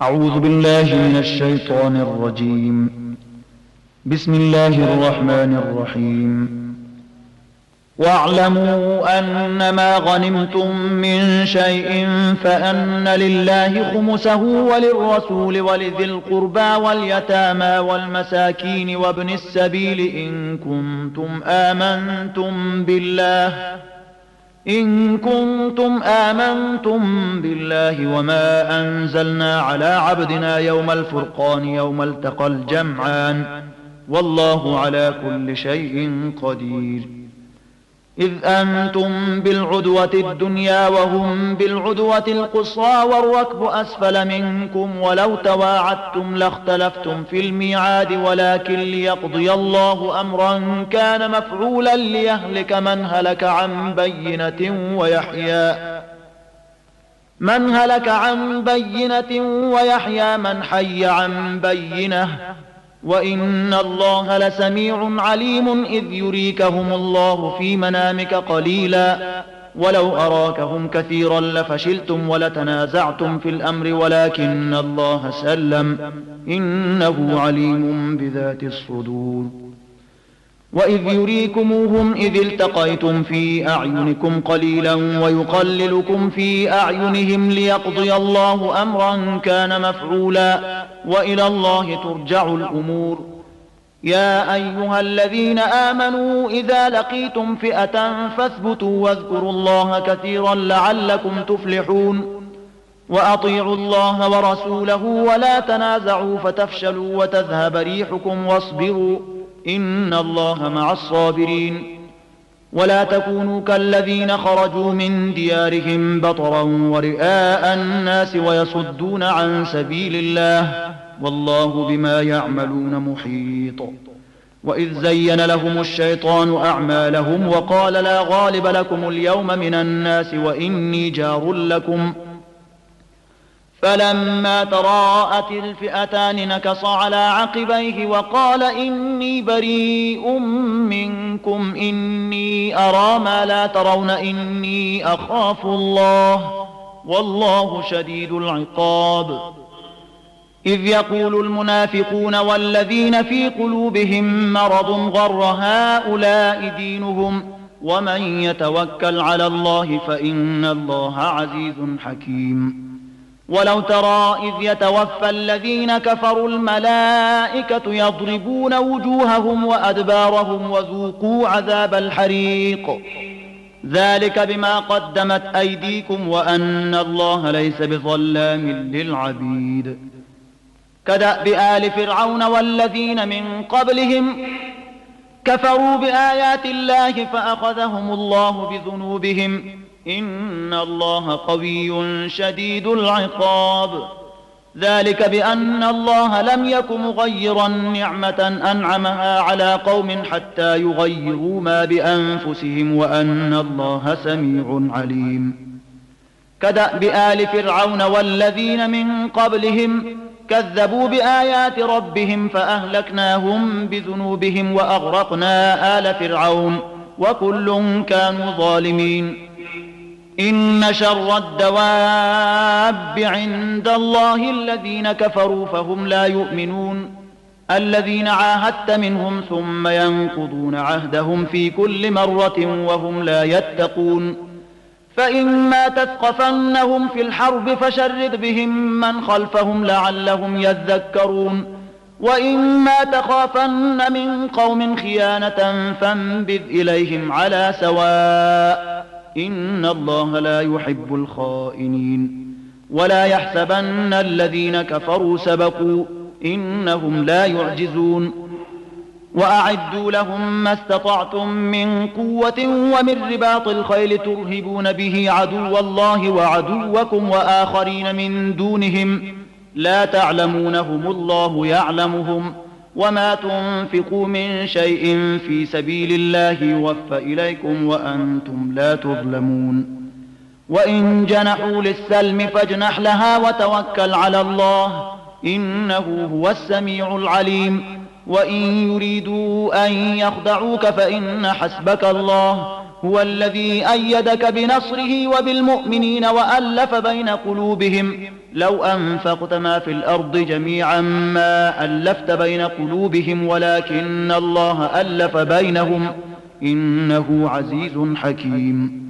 أعوذ بالله من الشيطان الرجيم. بسم الله الرحمن الرحيم. واعلموا أنما غنمتم من شيء فأن لله خمسه وللرسول ولذي القربى واليتامى والمساكين وابن السبيل إن كنتم آمنتم بالله وما أنزلنا على عبدنا يوم الفرقان يوم التقى الجمعان والله على كل شيء قدير. إذ أنتم بالعدوة الدنيا وهم بالعدوة القصوى والركب أسفل منكم ولو تواعدتم لاختلفتم في الميعاد ولكن ليقضي الله أمرا كان مفعولا ليهلك من هلك عن بينة ويحيى من حي عن بينة وإن الله لسميع عليم. إذ يريكهم الله في منامك قليلا ولو أراكهم كثيرا لفشلتم ولتنازعتم في الأمر ولكن الله سلم إنه عليم بذات الصدور. وإذ يريكموهم إذ التقيتم في أعينكم قليلا ويقللكم في أعينهم ليقضي الله أمرا كان مفعولا وإلى الله ترجع الأمور. يا أيها الذين آمنوا إذا لقيتم فئة فاثبتوا واذكروا الله كثيرا لعلكم تفلحون. وأطيعوا الله ورسوله ولا تنازعوا فتفشلوا وتذهب ريحكم واصبروا إن الله مع الصابرين. ولا تكونوا كالذين خرجوا من ديارهم بطرا ورئاء الناس ويصدون عن سبيل الله والله بما يعملون محيط. وإذ زين لهم الشيطان أعمالهم وقال لا غالب لكم اليوم من الناس وإني جار لكم فلما تراءت الفئتان نكص على عقبيه وقال إني بريء منكم إني أرى ما لا ترون إني أخاف الله والله شديد العقاب. إذ يقول المنافقون والذين في قلوبهم مرض غر هؤلاء دينهم ومن يتوكل على الله فإن الله عزيز حكيم. ولو ترى إذ يتوفى الذين كفروا الملائكة يضربون وجوههم وأدبارهم وذوقوا عذاب الحريق ذلك بما قدمت أيديكم وأن الله ليس بظلام للعبيد. كدأب آل فرعون والذين من قبلهم كفروا بآيات الله فأخذهم الله بذنوبهم إن الله قوي شديد العقاب. ذلك بأن الله لم يك مغيرا نعمة أنعمها على قوم حتى يغيروا ما بأنفسهم وأن الله سميع عليم. كدأب آل فرعون والذين من قبلهم كذبوا بآيات ربهم فأهلكناهم بذنوبهم وأغرقنا آل فرعون وكل كانوا ظالمين. إن شر الدواب عند الله الذين كفروا فهم لا يؤمنون الذين عاهدت منهم ثم ينقضون عهدهم في كل مرة وهم لا يتقون. فإما تثقفنهم في الحرب فشرد بهم من خلفهم لعلهم يذكرون وإما تخافن من قوم خيانة فانبذ إليهم على سواء إن الله لا يحب الخائنين. ولا يحسبن الذين كفروا سبقوا إنهم لا يعجزون. وأعدوا لهم ما استطعتم من قوة ومن رباط الخيل ترهبون به عدو الله وعدوكم وآخرين من دونهم لا تعلمونهم الله يعلمهم وما تنفقوا من شيء في سبيل الله يوفى إليكم وأنتم لا تظلمون. وإن جنحوا للسلم فاجنح لها وتوكل على الله إنه هو السميع العليم. وإن يريدوا أن يخدعوك فإن حسبك الله هو الذي أيدك بنصره وبالمؤمنين وألف بين قلوبهم لو أنفقت ما في الأرض جميعا ما ألفت بين قلوبهم ولكن الله ألف بينهم إنه عزيز حكيم.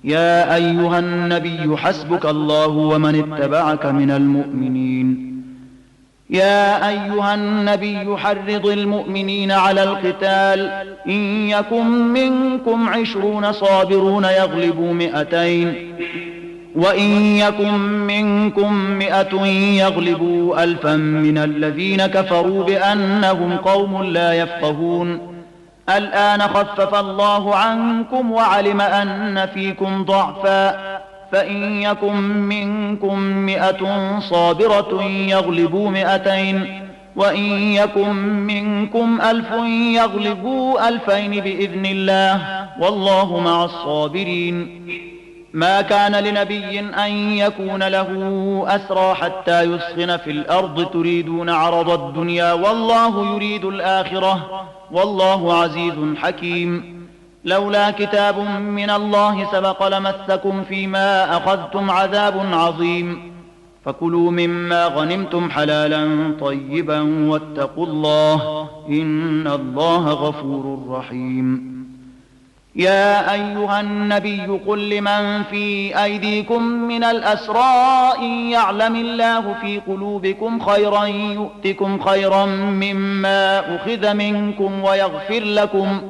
يا أيها النبي حسبك الله ومن اتبعك من المؤمنين. يا أيها النبي حرض المؤمنين على القتال إن يكن منكم 20 صابرون يغلبوا 200 وإن يكن منكم 100 يغلبوا 1000 من الذين كفروا بأنهم قوم لا يفقهون. الآن خفف الله عنكم وعلم أن فيكم ضعفا فإن يكن منكم 100 صابرة يغلبوا 200 وإن يكن منكم 1000 يغلبوا 2000 بإذن الله والله مع الصابرين. ما كان لنبي أن يكون له أسرى حتى يسخن في الأرض تريدون عرض الدنيا والله يريد الآخرة والله عزيز حكيم. لولا كتاب من الله سبق لمسكم فيما أخذتم عذاب عظيم فكلوا مما غنمتم حلالا طيبا واتقوا الله إن الله غفور رحيم. يا أيها النبي قل لمن في أيديكم من الأسرى إن يعلم الله في قلوبكم خيرا يؤتكم خيرا مما أخذ منكم ويغفر لكم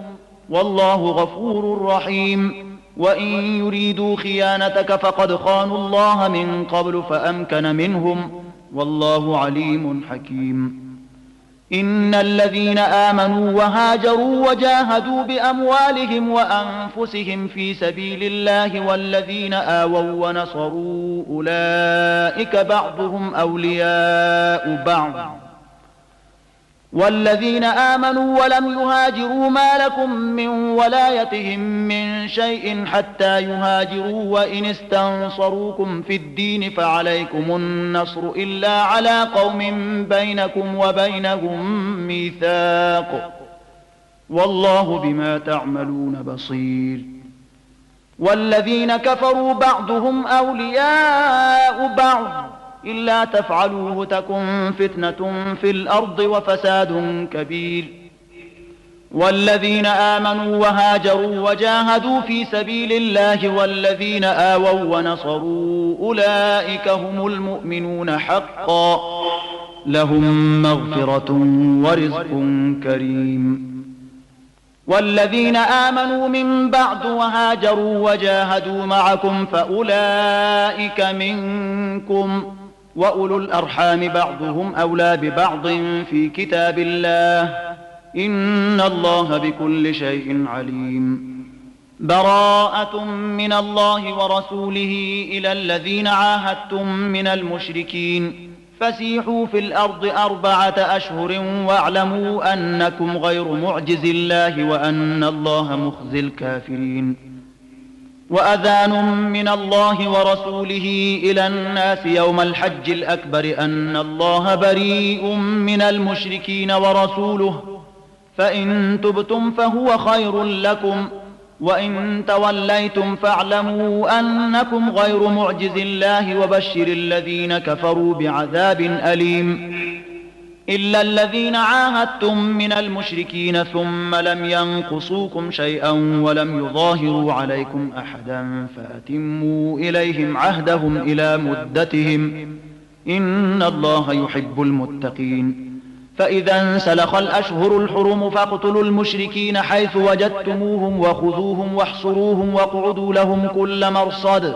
والله غفور رحيم. وإن يريدوا خيانتك فقد خانوا الله من قبل فأمكن منهم والله عليم حكيم. إن الذين آمنوا وهاجروا وجاهدوا بأموالهم وأنفسهم في سبيل الله والذين آووا ونصروا أولئك بعضهم أولياء بعض والذين آمنوا ولم يهاجروا ما لكم من ولايتهم من شيء حتى يهاجروا وإن استنصروكم في الدين فعليكم النصر إلا على قوم بينكم وبينهم ميثاق والله بما تعملون بصير. والذين كفروا بعضهم أولياء بعض إلا تفعلوه تكن فتنة في الأرض وفساد كبير. والذين آمنوا وهاجروا وجاهدوا في سبيل الله والذين آووا ونصروا أولئك هم المؤمنون حقا لهم مغفرة ورزق كريم. والذين آمنوا من بعد وهاجروا وجاهدوا معكم فأولئك منكم وأولو الأرحام بعضهم أولى ببعض في كتاب الله إن الله بكل شيء عليم. براءة من الله ورسوله إلى الذين عاهدتم من المشركين فسيحوا في الأرض 4 أشهر واعلموا أنكم غير معجز الله وأن الله مخزي الكافرين. وأذان من الله ورسوله إلى الناس يوم الحج الأكبر أن الله بريء من المشركين ورسوله فإن تبتم فهو خير لكم وإن توليتم فاعلموا أنكم غير معجز الله وبشر الذين كفروا بعذاب أليم. إلا الذين عاهدتم من المشركين ثم لم ينقصوكم شيئا ولم يظاهروا عليكم أحدا فأتموا إليهم عهدهم إلى مدتهم إن الله يحب المتقين. فإذا انسلخ الأشهر الحرم فاقتلوا المشركين حيث وجدتموهم وخذوهم واحصروهم واقعدوا لهم كل مرصد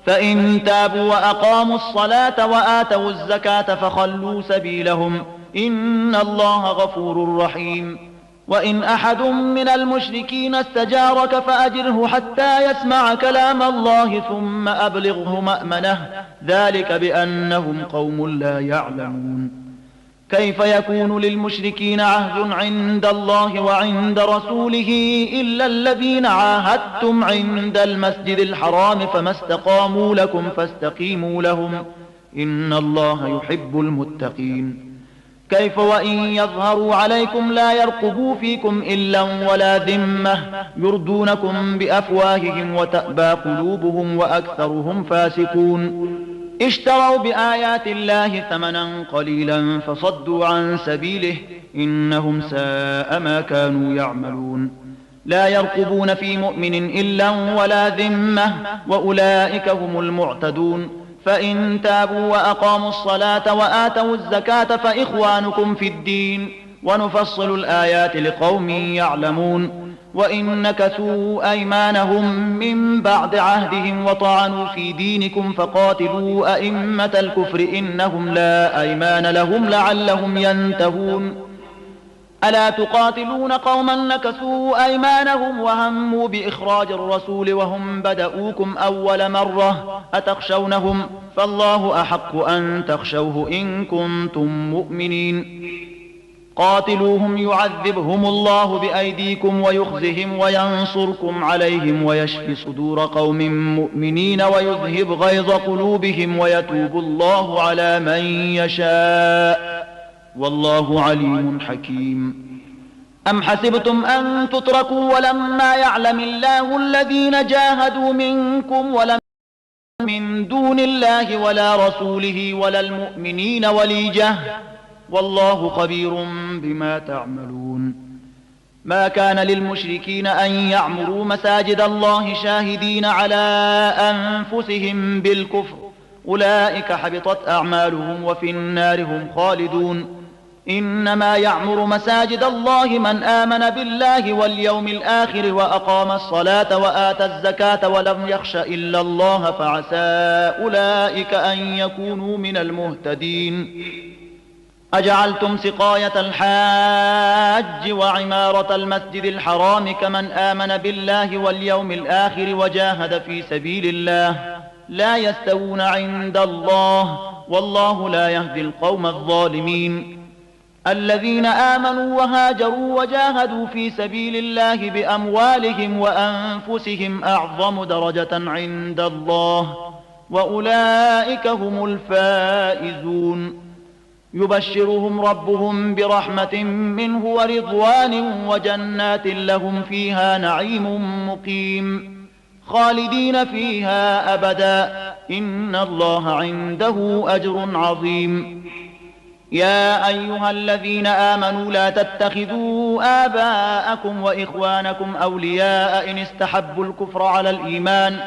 فإن تابوا وأقاموا الصلاة وآتوا الزكاة فخلوا سبيلهم إن الله غفور رحيم. وإن أحد من المشركين استجارك فأجره حتى يسمع كلام الله ثم أبلغه مأمنه ذلك بأنهم قوم لا يعلمون. كيف يكون للمشركين عهد عند الله وعند رسوله إلا الذين عاهدتم عند المسجد الحرام فما استقاموا لكم فاستقيموا لهم إن الله يحب المتقين. كيف وإن يظهروا عليكم لا يرقبوا فيكم إلا ولا ذمة يردونكم بأفواههم وتأبى قلوبهم وأكثرهم فاسقون اشتروا بآيات الله ثمنا قليلا فصدوا عن سبيله إنهم ساء ما كانوا يعملون لا يرقبون في مؤمن إلا ولا ذمة وأولئك هم المعتدون فإن تابوا وأقاموا الصلاة وآتوا الزكاة فإخوانكم في الدين ونفصل الآيات لقوم يعلمون وإن نكثوا أيمانهم من بعد عهدهم وطعنوا في دينكم فقاتلوا أئمة الكفر إنهم لا أيمان لهم لعلهم ينتهون ألا تقاتلون قوما نكثوا أيمانهم وهموا بإخراج الرسول وهم بدؤوكم أول مرة أتخشونهم فالله أحق أن تخشوه إن كنتم مؤمنين قاتلوهم يعذبهم الله بأيديكم ويخزهم وينصركم عليهم ويشفي صدور قوم مؤمنين ويذهب غيظ قلوبهم ويتوب الله على من يشاء والله عليم حكيم أم حسبتم أن تتركوا ولما يعلم الله الذين جاهدوا منكم ولم من دون الله ولا رسوله ولا المؤمنين وليجة والله خبير بما تعملون ما كان للمشركين أن يعمروا مساجد الله شاهدين على أنفسهم بالكفر أولئك حبطت أعمالهم وفي النار هم خالدون إنما يعمر مساجد الله من آمن بالله واليوم الآخر وأقام الصلاة وآتى الزكاة ولم يخش إلا الله فعسى أولئك أن يكونوا من المهتدين أجعلتم سقاية الحاج وعمارة المسجد الحرام كمن آمن بالله واليوم الآخر وجاهد في سبيل الله لا يستوون عند الله والله لا يهدي القوم الظالمين الذين آمنوا وهاجروا وجاهدوا في سبيل الله بأموالهم وأنفسهم أعظم درجة عند الله وأولئك هم الفائزون يبشرهم ربهم برحمة منه ورضوان وجنات لهم فيها نعيم مقيم خالدين فيها أبدا إن الله عنده أجر عظيم يا أيها الذين آمنوا لا تتخذوا آباءكم وإخوانكم أولياء إن استحبوا الكفر على الإيمان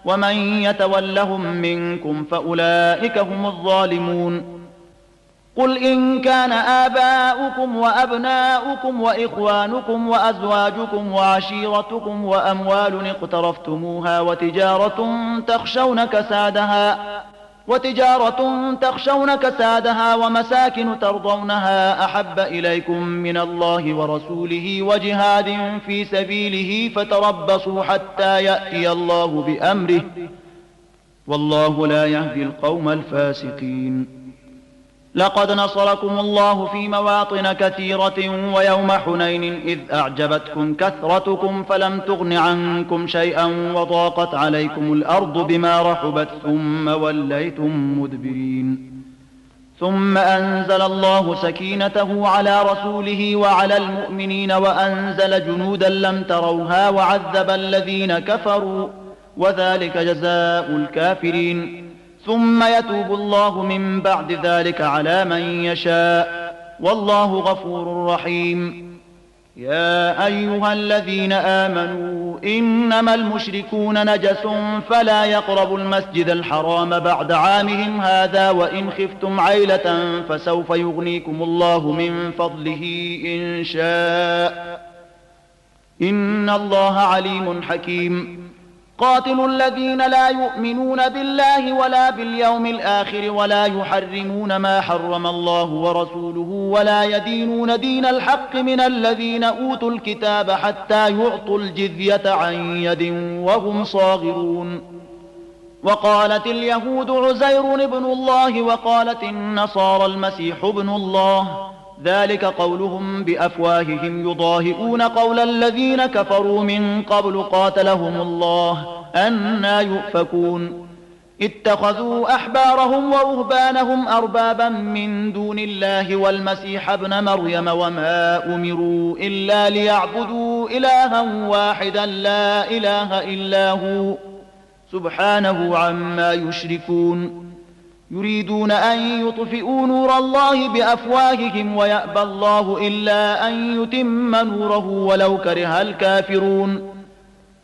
ومن يتولهم منكم فأولئك هم الظالمون قل إن كان آباؤكم وأبناؤكم وإخوانكم وأزواجكم وعشيرتكم وأموال اقترفتموها وتجارة تخشون كسادها ومساكن ترضونها أحب إليكم من الله ورسوله وجهاد في سبيله فتربصوا حتى يأتي الله بأمره والله لا يهدي القوم الفاسقين لقد نصركم الله في مواطن كثيرة ويوم حنين إذ أعجبتكم كثرتكم فلم تغن عنكم شيئا وضاقت عليكم الأرض بما رحبت ثم وليتم مدبرين ثم أنزل الله سكينته على رسوله وعلى المؤمنين وأنزل جنودا لم تروها وعذب الذين كفروا وذلك جزاء الكافرين ثم يتوب الله من بعد ذلك على من يشاء والله غفور رحيم يا أيها الذين آمنوا إنما المشركون نجس فلا يقربوا المسجد الحرام بعد عامهم هذا وإن خفتم عيلة فسوف يغنيكم الله من فضله إن شاء إن الله عليم حكيم قاتلوا الذين لا يؤمنون بالله ولا باليوم الآخر ولا يحرمون ما حرم الله ورسوله ولا يدينون دين الحق من الذين أوتوا الكتاب حتى يعطوا الجزية عن يد وهم صاغرون وقالت اليهود عزير ابن الله وقالت النصارى المسيح ابن الله ذلك قولهم بأفواههم يضاهئون قول الذين كفروا من قبل قاتلهم الله أنى يؤفكون اتخذوا أحبارهم ورهبانهم أربابا من دون الله والمسيح ابن مريم وما أمروا إلا ليعبدوا إلها واحدا لا إله إلا هو سبحانه عما يشركون يريدون أن يطفئوا نور الله بأفواههم ويأبى الله إلا أن يتم نوره ولو كره الكافرون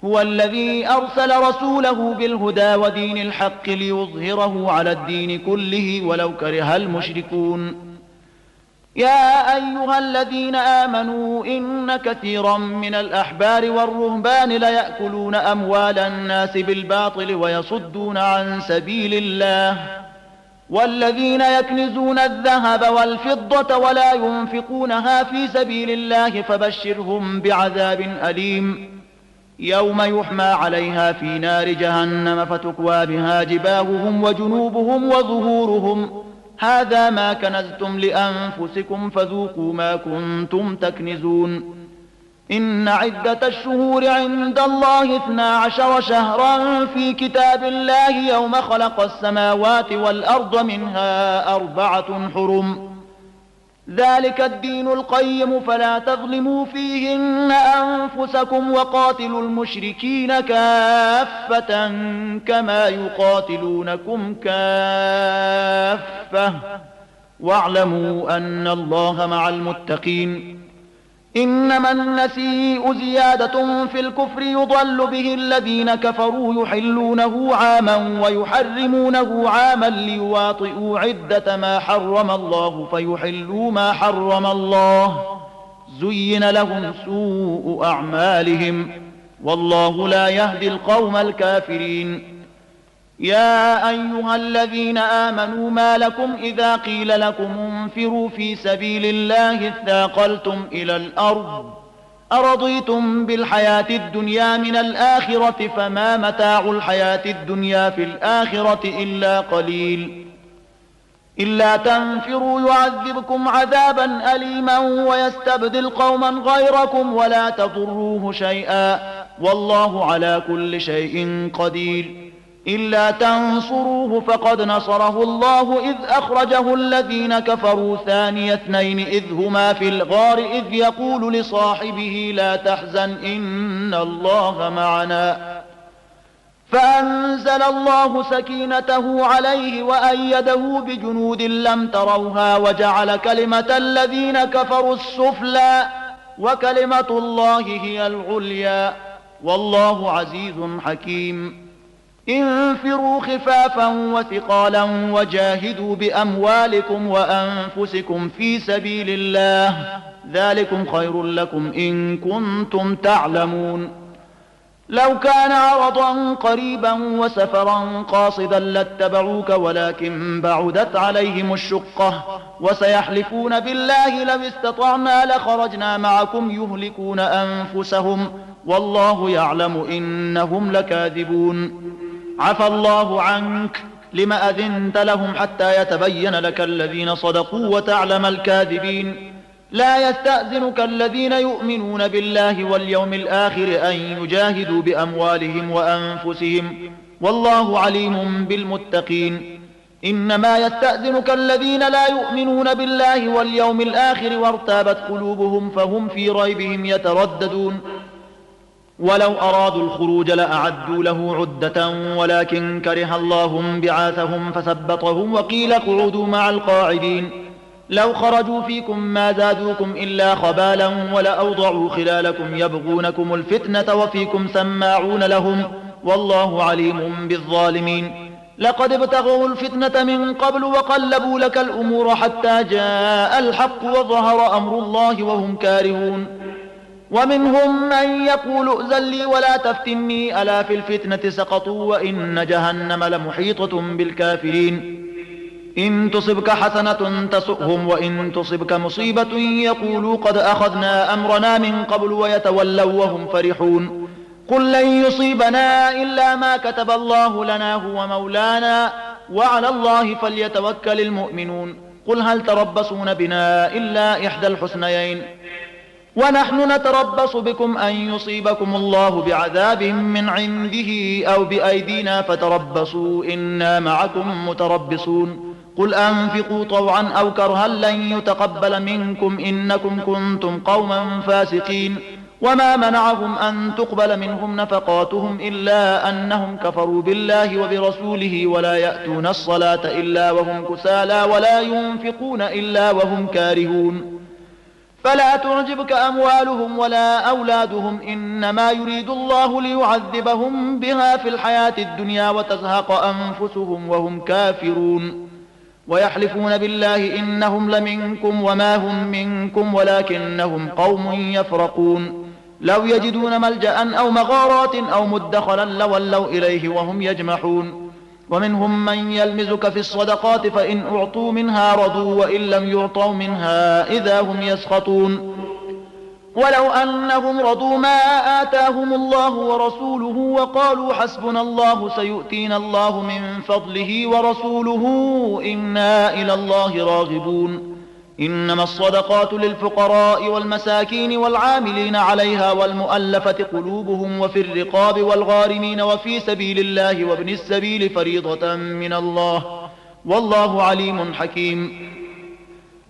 هو الذي أرسل رسوله بالهدى ودين الحق ليظهره على الدين كله ولو كره المشركون يا أيها الذين آمنوا إن كثيرا من الأحبار والرهبان ليأكلون أموال الناس بالباطل ويصدون عن سبيل الله والذين يكنزون الذهب والفضة ولا ينفقونها في سبيل الله فبشرهم بعذاب أليم يوم يحمى عليها في نار جهنم فتكوى بها جباههم وجنوبهم وظهورهم هذا ما كنزتم لأنفسكم فذوقوا ما كنتم تكنزون إن عدة الشهور عند الله 12 شهرا في كتاب الله يوم خلق السماوات والأرض منها 4 حرم ذلك الدين القيم فلا تظلموا فيهن أنفسكم وقاتلوا المشركين كافة كما يقاتلونكم كافة واعلموا أن الله مع المتقين إنما النسيء زيادة في الكفر يضل به الذين كفروا يحلونه عاما ويحرمونه عاما ليواطئوا عدة ما حرم الله فيحلوا ما حرم الله زين لهم سوء أعمالهم والله لا يهدي القوم الكافرين يا أيها الذين آمنوا ما لكم إذا قيل لكم انفروا في سبيل الله اثاقلتم إلى الأرض أرضيتم بالحياة الدنيا من الآخرة فما متاع الحياة الدنيا في الآخرة إلا قليل إلا تنفروا يعذبكم عذابا أليما ويستبدل قوما غيركم ولا تضروه شيئا والله على كل شيء قدير إلا تنصروه فقد نصره الله إذ أخرجه الذين كفروا ثاني اثنين إذ هما في الغار إذ يقول لصاحبه لا تحزن إن الله معنا فأنزل الله سكينته عليه وأيده بجنود لم تروها وجعل كلمة الذين كفروا السفلى وكلمة الله هي العليا والله عزيز حكيم انفروا خفافا وثقالا وجاهدوا بأموالكم وأنفسكم في سبيل الله ذلكم خير لكم إن كنتم تعلمون لو كان عرضا قريبا وسفرا قاصدا لاتبعوك ولكن بعدت عليهم الشقة وسيحلفون بالله لو استطعنا لخرجنا معكم يهلكون أنفسهم والله يعلم إنهم لكاذبون عفى الله عنك لم أذنت لهم حتى يتبين لك الذين صدقوا وتعلم الكاذبين لا يستأذنك الذين يؤمنون بالله واليوم الآخر أن يجاهدوا بأموالهم وأنفسهم والله عليم بالمتقين إنما يستأذنك الذين لا يؤمنون بالله واليوم الآخر وارتابت قلوبهم فهم في ريبهم يترددون ولو أرادوا الخروج لأعدوا له عدة ولكن كره الله بعاثهم فثبطهم وقيل اقعدوا مع القاعدين لو خرجوا فيكم ما زادوكم إلا خبالا ولأوضعوا خلالكم يبغونكم الفتنة وفيكم سماعون لهم والله عليم بالظالمين لقد ابتغوا الفتنة من قبل وقلبوا لك الأمور حتى جاء الحق وظهر أمر الله وهم كارهون ومنهم من يقول ائذن لي ولا تفتني ألا في الفتنة سقطوا وإن جهنم لمحيطة بالكافرين إن تصبك حسنة تسؤهم وإن تصبك مصيبة يقولوا قد أخذنا أمرنا من قبل ويتولوا وهم فرحون قل لن يصيبنا إلا ما كتب الله لنا هو مولانا وعلى الله فليتوكل المؤمنون قل هل تربصون بنا إلا إحدى الحسنيين ونحن نتربص بكم أن يصيبكم الله بعذاب من عنده أو بأيدينا فتربصوا إنا معكم متربصون قل أنفقوا طوعا أو كرها لن يتقبل منكم إنكم كنتم قوما فاسقين وما منعهم أن تقبل منهم نفقاتهم إلا أنهم كفروا بالله وبرسوله ولا يأتون الصلاة إلا وهم كسالى ولا ينفقون إلا وهم كارهون فلا تعجبك أموالهم ولا أولادهم إنما يريد الله ليعذبهم بها في الحياة الدنيا وتزهق أنفسهم وهم كافرون ويحلفون بالله إنهم لمنكم وما هم منكم ولكنهم قوم يفرقون لو يجدون ملجأ أو مغارات أو مدخلا لولوا إليه وهم يجمحون ومنهم من يلمزك في الصدقات فإن أعطوا منها رضوا وإن لم يعطوا منها إذا هم يسخطون ولو أنهم رضوا ما آتاهم الله ورسوله وقالوا حسبنا الله سيؤتينا الله من فضله ورسوله إنا إلى الله راغبون إنما الصدقات للفقراء والمساكين والعاملين عليها والمؤلفة قلوبهم وفي الرقاب والغارمين وفي سبيل الله وابن السبيل فريضة من الله والله عليم حكيم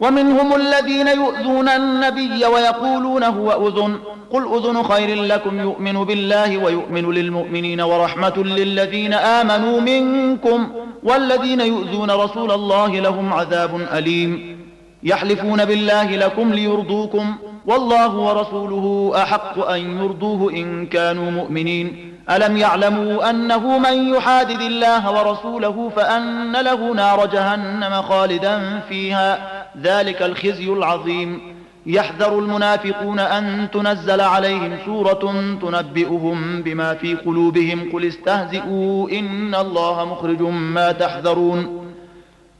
ومنهم الذين يؤذون النبي ويقولون هو أذن قل أذن خير لكم يؤمن بالله ويؤمن للمؤمنين ورحمة للذين آمنوا منكم والذين يؤذون رسول الله لهم عذاب أليم يحلفون بالله لكم ليرضوكم والله ورسوله أحق أن يرضوه إن كانوا مؤمنين ألم يعلموا أنه من يحادد الله ورسوله فأن له نار جهنم خالدا فيها ذلك الخزي العظيم يحذر المنافقون أن تنزل عليهم سورة تنبئهم بما في قلوبهم قل استهزئوا إن الله مخرج ما تحذرون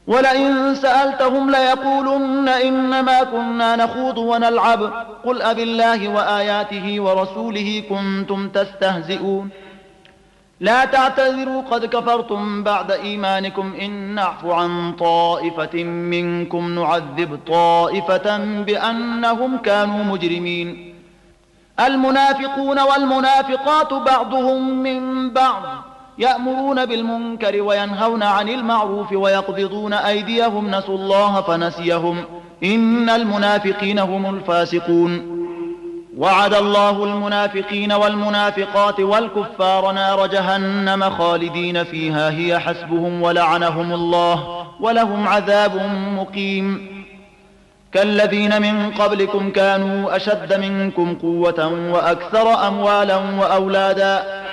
ولئن سألتهم ليقولن إنما كنا نخوض ونلعب قل أبالله وآياته ورسوله كنتم تستهزئون لا تعتذروا قد كفرتم بعد إيمانكم إن نعفو عن طائفة منكم نعذب طائفة بأنهم كانوا مجرمين المنافقون والمنافقات بعضهم من بعض يأمرون بالمنكر وينهون عن المعروف ويقبضون أيديهم نسوا الله فنسيهم إن المنافقين هم الفاسقون وعد الله المنافقين والمنافقات والكفار نار جهنم خالدين فيها هي حسبهم ولعنهم الله ولهم عذاب مقيم كالذين من قبلكم كانوا أشد منكم قوة وأكثر أموالا وأولادا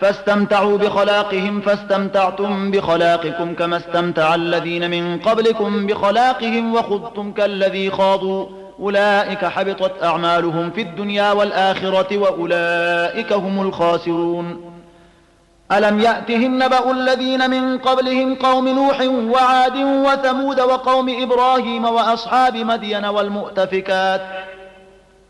فاستمتعوا بخلاقهم فاستمتعتم بخلاقكم كما استمتع الذين من قبلكم بخلاقهم وخضتم كالذي خاضوا أولئك حبطت أعمالهم في الدنيا والآخرة وأولئك هم الخاسرون ألم يأتهم نبأ الذين من قبلهم قوم نوح وعاد وثمود وقوم إبراهيم وأصحاب مدين والمؤتفكات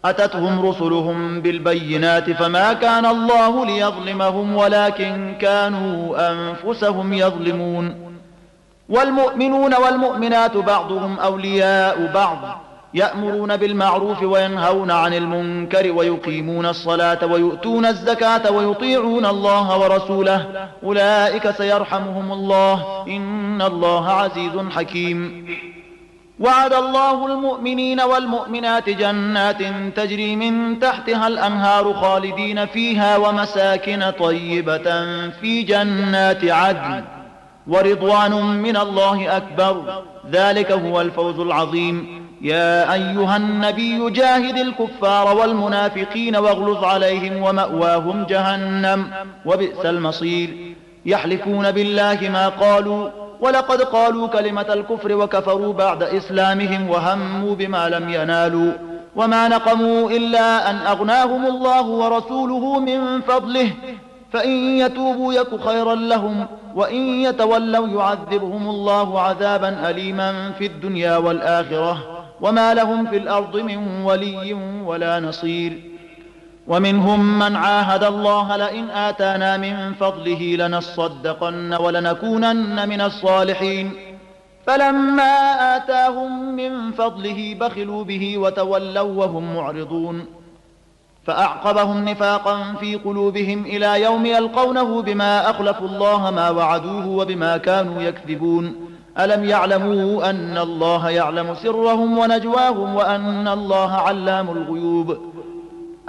أتتهم رسلهم بالبينات فما كان الله ليظلمهم ولكن كانوا أنفسهم يظلمون والمؤمنون والمؤمنات بعضهم أولياء بعض يأمرون بالمعروف وينهون عن المنكر ويقيمون الصلاة ويؤتون الزكاة ويطيعون الله ورسوله أولئك سيرحمهم الله إن الله عزيز حكيم وعد الله المؤمنين والمؤمنات جنات تجري من تحتها الأنهار خالدين فيها ومساكن طيبة في جنات عدن ورضوان من الله أكبر ذلك هو الفوز العظيم يا أيها النبي جاهد الكفار والمنافقين واغلظ عليهم ومأواهم جهنم وبئس المصير يحلفون بالله ما قالوا ولقد قالوا كلمة الكفر وكفروا بعد إسلامهم وهموا بما لم ينالوا وما نقموا إلا أن أغناهم الله ورسوله من فضله فإن يتوبوا يك خيرا لهم وإن يتولوا يعذبهم الله عذابا أليما في الدنيا والآخرة وما لهم في الأرض من ولي ولا نصير ومنهم من عاهد الله لئن آتانا من فضله لنصدقن ولنكونن من الصالحين فلما آتاهم من فضله بخلوا به وتولوا وهم معرضون فأعقبهم نفاقا في قلوبهم إلى يوم يلقونه بما أخلفوا الله ما وعدوه وبما كانوا يكذبون ألم يعلموا أن الله يعلم سرهم ونجواهم وأن الله علام الغيوب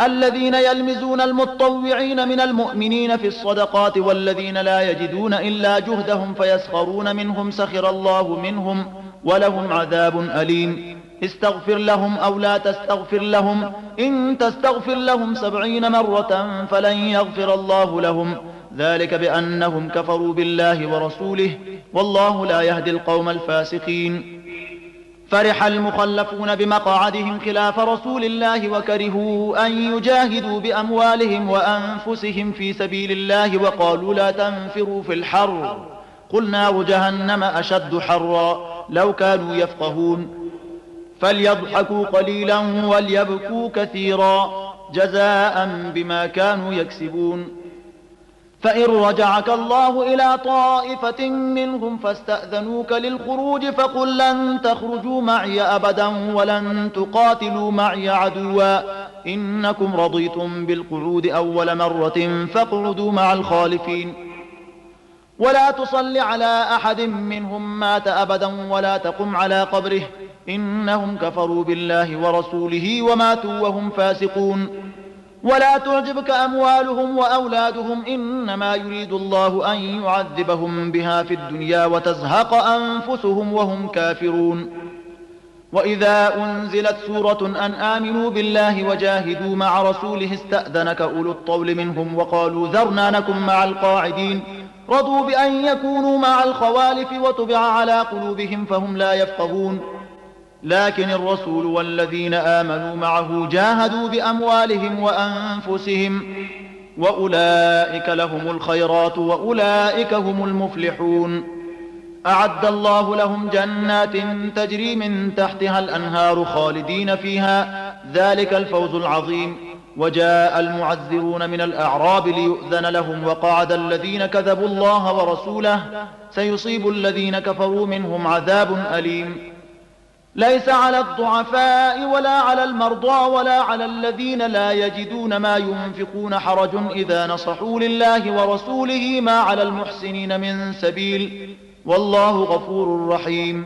الذين يلمزون المطوعين من المؤمنين في الصدقات والذين لا يجدون إلا جهدهم فيسخرون منهم سخر الله منهم ولهم عذاب أليم استغفر لهم أو لا تستغفر لهم إن تستغفر لهم 70 مرة فلن يغفر الله لهم ذلك بأنهم كفروا بالله ورسوله والله لا يهدي القوم الفاسقين فرح المخلفون بمقعدهم خلاف رسول الله وكرهوا أن يجاهدوا بأموالهم وأنفسهم في سبيل الله وقالوا لا تنفروا في الحر قل نار جهنم أشد حرا لو كانوا يفقهون فليضحكوا قليلا وليبكوا كثيرا جزاء بما كانوا يكسبون فإن رجعك الله إلى طائفة منهم فاستأذنوك للخروج فقل لن تخرجوا معي أبدا ولن تقاتلوا معي عدوا إنكم رضيتم بالقعود أول مرة فاقعدوا مع الخالفين ولا تصل على أحد منهم مات أبدا ولا تقم على قبره إنهم كفروا بالله ورسوله وماتوا وهم فاسقون ولا تعجبك أموالهم وأولادهم إنما يريد الله أن يعذبهم بها في الدنيا وتزهق أنفسهم وهم كافرون وإذا أنزلت سورة أن آمنوا بالله وجاهدوا مع رسوله استأذنك أولو الطول منهم وقالوا ذرنا نكن مع القاعدين رضوا بأن يكونوا مع الخوالف وطبع على قلوبهم فهم لا يفقهون لكن الرسول والذين آمنوا معه جاهدوا بأموالهم وأنفسهم وأولئك لهم الخيرات وأولئك هم المفلحون أعد الله لهم جنات تجري من تحتها الأنهار خالدين فيها ذلك الفوز العظيم وجاء المعذرون من الأعراب ليؤذن لهم وقعد الذين كذبوا الله ورسوله سيصيب الذين كفروا منهم عذاب أليم ليس على الضعفاء ولا على المرضى ولا على الذين لا يجدون ما ينفقون حرج إذا نصحوا لله ورسوله ما على المحسنين من سبيل والله غفور رحيم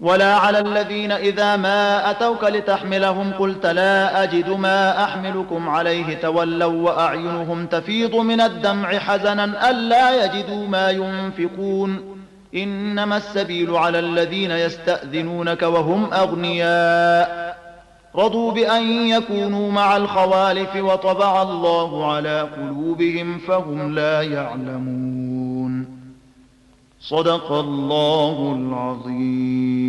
ولا على الذين إذا ما أتوك لتحملهم قلت لا أجد ما أحملكم عليه تولوا وأعينهم تفيض من الدمع حزنا ألا يجدوا ما ينفقون إنما السبيل على الذين يستأذنونك وهم أغنياء رضوا بأن يكونوا مع الخوالف وطبع الله على قلوبهم فهم لا يعلمون صدق الله العظيم.